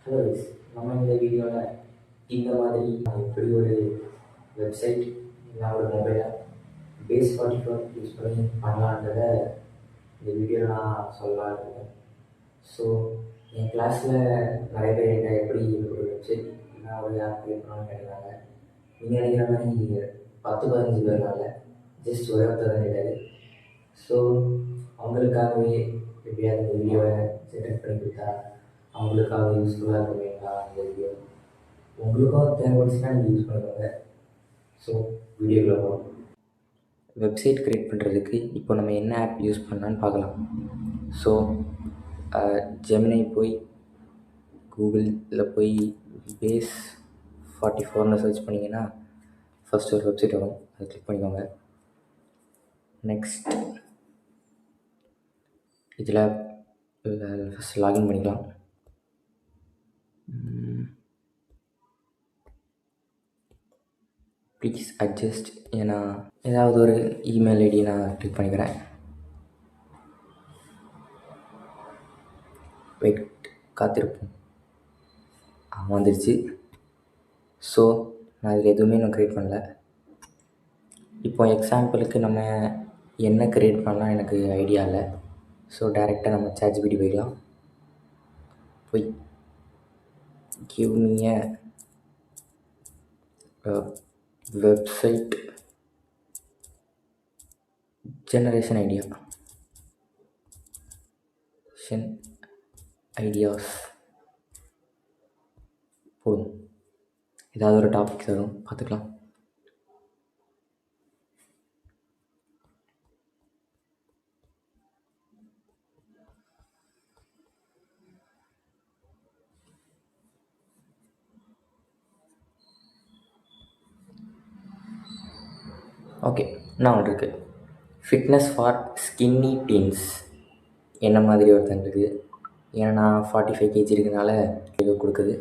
Hello guys, நம்ம இந்த வீடியோவில் இந்த மாதிரி நான் எப்படி ஒரு வெப்சைட் இல்லை ஒரு மொபைலை பேஸ் 44 யூஸ் பண்ணி பண்ணலான்றதை இந்த வீடியோவில் நான் சொல்லலாம் இருக்கேன். ஸோ என் கிளாஸில் நிறைய பேர் என்கிட்ட எப்படி ஒரு வெப்சைட் இல்லை ஒரு ஆப் க்ரியேட் பண்ணணும்னு கேட்குறாங்க. நீங்கள் நினைக்கிற மாதிரி 10-15 பேர்னால ஜஸ்ட் ஒருத்தர் தான் கிடையாது. ஸோ அவங்களுக்காகவே எப்படியாவது இந்த வீடியோவை செட்டப் பண்ணி கொடுத்தா அவங்களுக்காக யூஸ்ஃபுல்லாக இருக்குங்களா இந்த வீடியோ. உங்களுக்கும் தேவைப்படுச்சுன்னா நீங்கள் யூஸ் பண்ணுவாங்க. ஸோ வீடியோவில் போகலாம். வெப்சைட் க்ரியேட் பண்ணுறதுக்கு இப்போ நம்ம என்ன ஆப் யூஸ் பண்ணலான்னு பார்க்கலாம். ஸோ ஜெமினை போய் கூகுளில் போய் பேஸ் 44ன்னு சர்ச் பண்ணிங்கன்னா ஃபஸ்ட்டு ஒரு வெப்சைட் வரும், அதை கிளிக் பண்ணிக்கோங்க. நெக்ஸ்ட் இதில் ஃபஸ்ட் லாகின் பண்ணிக்கலாம். ப்ளீஸ் அட்ஜஸ்ட், ஏன்னா ஏதாவது ஒரு இமெயில் ஐடி நான் கிளிக் பண்ணிக்கிறேன். வெயிட், காத்திருப்போம். வந்துடுச்சு. ஸோ நான் இதில் எதுவுமே நான் க்ரியேட் பண்ணல. இப்போ எக்ஸாம்பிளுக்கு நம்ம என்ன க்ரியேட் பண்ணலாம் எனக்கு ஐடியா இல்லை. ஸோ டைரெக்டாக நம்ம ChatGPT போய்க்கலாம். போய் give me a website generation ideas போதும். ஏதாவது ஒரு டாபிக் தரும், பார்த்துக்கலாம். ஓகே, நான் ஒன்று இருக்குது. Fitness for skinny teens. என்ன மாதிரி ஒருத்தன் இருக்குது. ஏன்னா நான் 45 kg இருக்கனால இது கொடுக்குது.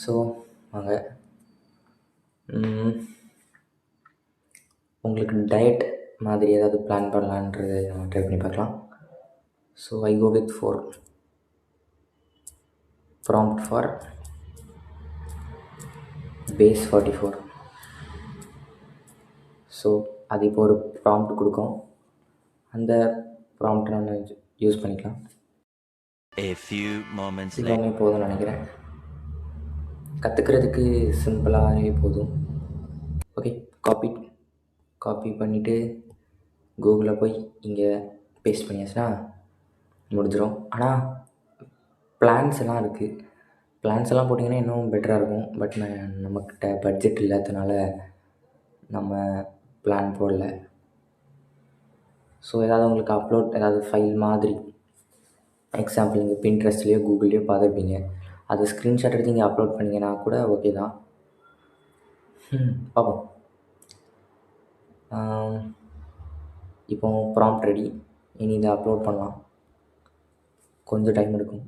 ஸோ வாங்க, உங்களுக்கு டயட் மாதிரி ஏதாவது பிளான் பண்ணலான்றது நம்ம ட்ரை பண்ணி பார்க்கலாம். So I go with 4 prompt for base 44. So அது இப்போ ஒரு ப்ராம்ப்ட் கொடுக்கும். அந்த ப்ராம்ப்டை நான் யூஸ் பண்ணிக்கலாம். A few moments later. எல்லாமே போதும்னு நினைக்கிறேன். கற்றுக்கிறதுக்கு சிம்பிளாகவே போதும். ஓகே, காப்பி பண்ணிவிட்டு கூகுளில் போய் இங்கே பேஸ்ட் பண்ணியாச்சுன்னா முடிஞ்சிடும். ஆனால் பிளான்ஸ் எல்லாம் இருக்குது. பிளான்ஸ் எல்லாம் போட்டிங்கன்னா இன்னும் பெட்டராக இருக்கும். பட் நம்மக்கிட்ட பட்ஜெட் இல்லாததுனால நம்ம பிளான் போடல. ஸோ ஏதாவது உங்களுக்கு அப்லோட் ஏதாவது ஃபைல் மாதிரி, எக்ஸாம்பிள் நீங்கள் பின்ட்ரெஸ்ட்லேயோ கூகுள்லேயோ பார்த்துருப்பீங்க, அதை ஸ்க்ரீன்ஷாட் எடுத்து இங்கே அப்லோட் பண்ணிங்கன்னா கூட ஓகே தான். பார்ப்போம். இப்போ ப்ராம்ப்ட் ரெடி. இனி இதை அப்லோட் பண்ணலாம். கொஞ்சம் டைம் எடுக்கும்.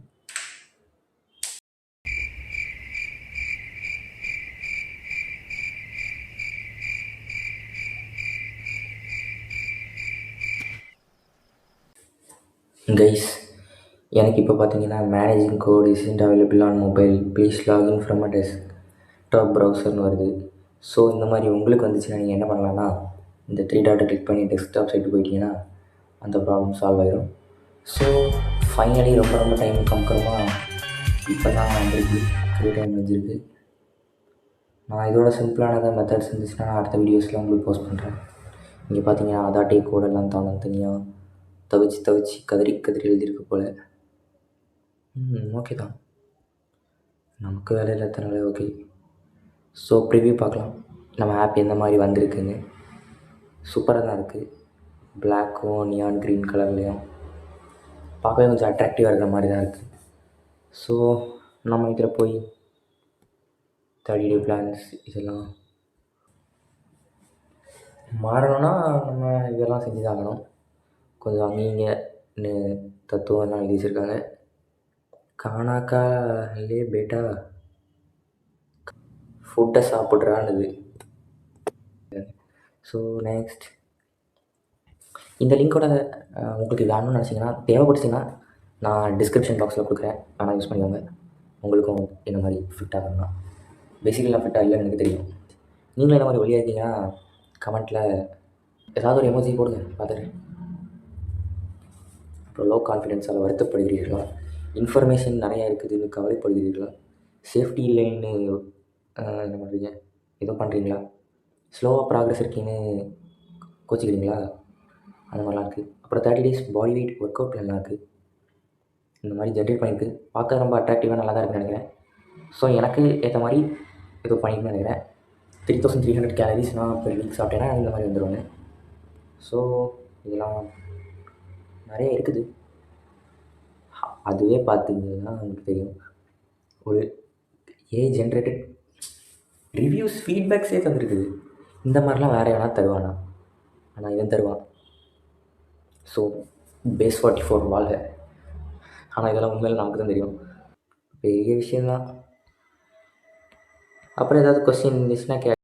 கைஸ், எனக்கு இப்போ பார்த்தீங்கன்னா managing code isn't available on mobile, please login from a desktop ப்ரௌசர்னு வருது. ஸோ இந்த மாதிரி உங்களுக்கு வந்துச்சுன்னா நீங்கள் என்ன பண்ணலான்னா, இந்த 3 டாட்டை கிளிக் பண்ணி டெஸ்க்டாப் சைட்டு போயிட்டீங்கன்னா அந்த ப்ராப்ளம் சால்வ் ஆயிடும். ஸோ ஃபைனலி ரொம்ப டைம் கம்மிக்கிறமாக இப்போ தான் வந்துருக்கு, டைம் முடிஞ்சிருக்கு. நான் இதோட சிம்பிளானதாக மெத்தட்ஸ் இருந்துச்சுன்னா நான் அடுத்த வீடியோஸில் உங்களுக்கு போஸ்ட் பண்ணுறேன். இங்கே பார்த்தீங்கன்னா அதாட்டே கோடெல்லாம் தனியாக தவிச்சு கதறி எழுதியிருக்கு போல். ஓகே தான், நமக்கு வேலை இல்லாதனால ஓகே. ஸோ ப்ரிவ்யூ பார்க்கலாம், நம்ம ஆப் எந்த மாதிரி வந்திருக்குன்னு. சூப்பராக தான் இருக்குது. பிளாக்கும் நியான் க்ரீன் கலர்லேயும் பார்க்கவே கொஞ்சம் அட்ராக்டிவாக இருக்கிற மாதிரி தான் இருக்குது. ஸோ நம்ம இதில் போய் 30 day பிளான்ஸ் இதெல்லாம் மாறணும்னா நம்ம இதெல்லாம் செஞ்சு தான் ஆகணும். கொஞ்சம் அங்கேங்க தத்துவம்லாம் எழுதி வச்சுருக்காங்க. கானாக்கா லே பேட்டா ஃபுட்டை சாப்பிட்றான்னுது. ஸோ நெக்ஸ்ட் இந்த லிங்க்கோட உங்களுக்கு வேணும்னு நினச்சிங்கன்னா, தேவைப்பட்டுச்சிங்கன்னா நான் டிஸ்கிரிப்ஷன் பாக்ஸில் கொடுக்குறேன், ஆனால் யூஸ் பண்ணிக்கோங்க. உங்களுக்கும் என்ன மாதிரி ஃபிட் ஆகணும்னா. பேசிக்கலி நான் ஃபிட்டாக இல்லைன்னு எனக்கு தெரியும். நீங்களும் என்ன மாதிரி ஒல்லியாக இருக்கீங்கன்னா கமெண்ட்டில் ஏதாவது ஒரு எமோஜி போடுங்க பார்த்துட்டு. அப்புறம் லோ கான்ஃபிடென்ஸால் வருத்தப்படுகிறீர்களா? இன்ஃபர்மேஷன் நிறையா இருக்குதுன்னு கவலைப்படுகிறீர்களா? சேஃப்டி இல்லைன்னு என்ன பண்ணுறீங்க? எதுவும் பண்ணுறீங்களா? ஸ்லோவாக ப்ராக்ரஸ் இருக்கீங்கன்னு கோச்சிக்கிறீங்களா? அந்த மாதிரிலாம் இருக்குது. அப்புறம் 30 days body weight work out பிளான்லாம் இருக்குது. இந்த மாதிரி ஜென்ரேட் பண்ணியிருக்கு. பார்க்க ரொம்ப அட்ராக்டிவாக நல்லா தான் இருக்குன்னு நினைக்கிறேன். ஸோ எனக்கு ஏற்ற மாதிரி ஏதோ பண்ணிக்கணும்னு நினைக்கிறேன். 3300 கேலரிஸ் நான் பெர் வீக் சாப்பிட்டேன்னா இந்த மாதிரி வந்துடுவேங்க. ஸோ இதெல்லாம் நிறைய இருக்குது. அதுவே பார்த்தீங்கன்னா உங்களுக்கு தெரியும். ஒரு ஜென்ரேட்டட் ரிவ்யூஸ் ஃபீட்பேக்ஸே தந்துருக்குது. இந்த மாதிரிலாம் வேறு எவனா தருவானா? ஆனால் இவன் தருவான். ஸோ பேஸ் 44 வாழ்க. ஆனால் இதெல்லாம் உண்மையில் நமக்கு தான் தெரியும். பெரிய விஷயந்தான். அப்புறம் ஏதாவது கொஸ்டின் இருந்துச்சுன்னா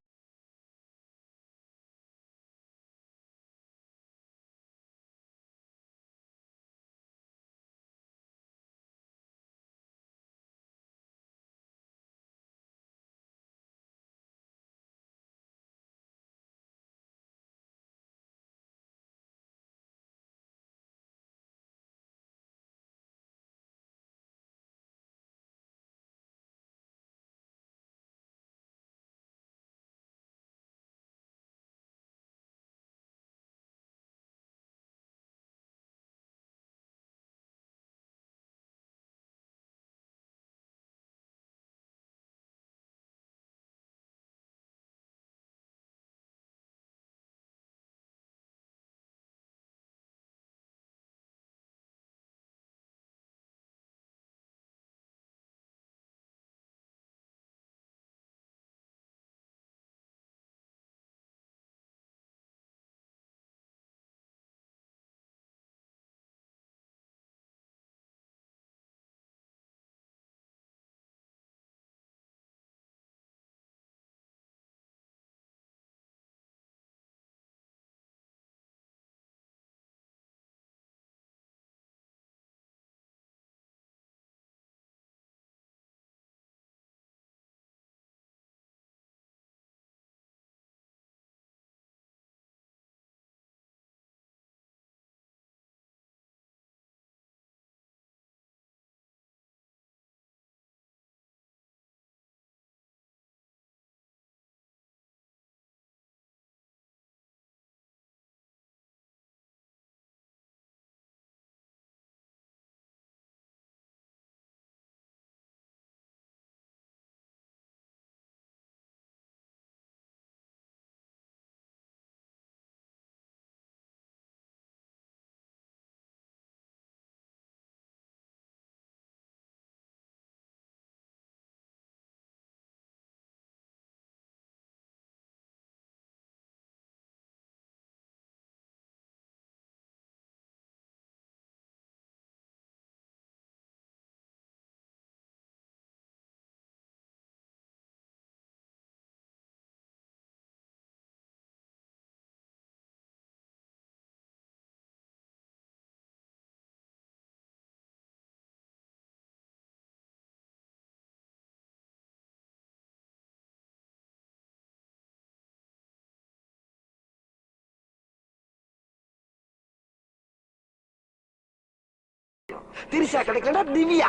திரிசா கிடைக்கலன்னா திவ்யா.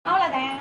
அவ்வளோதான்.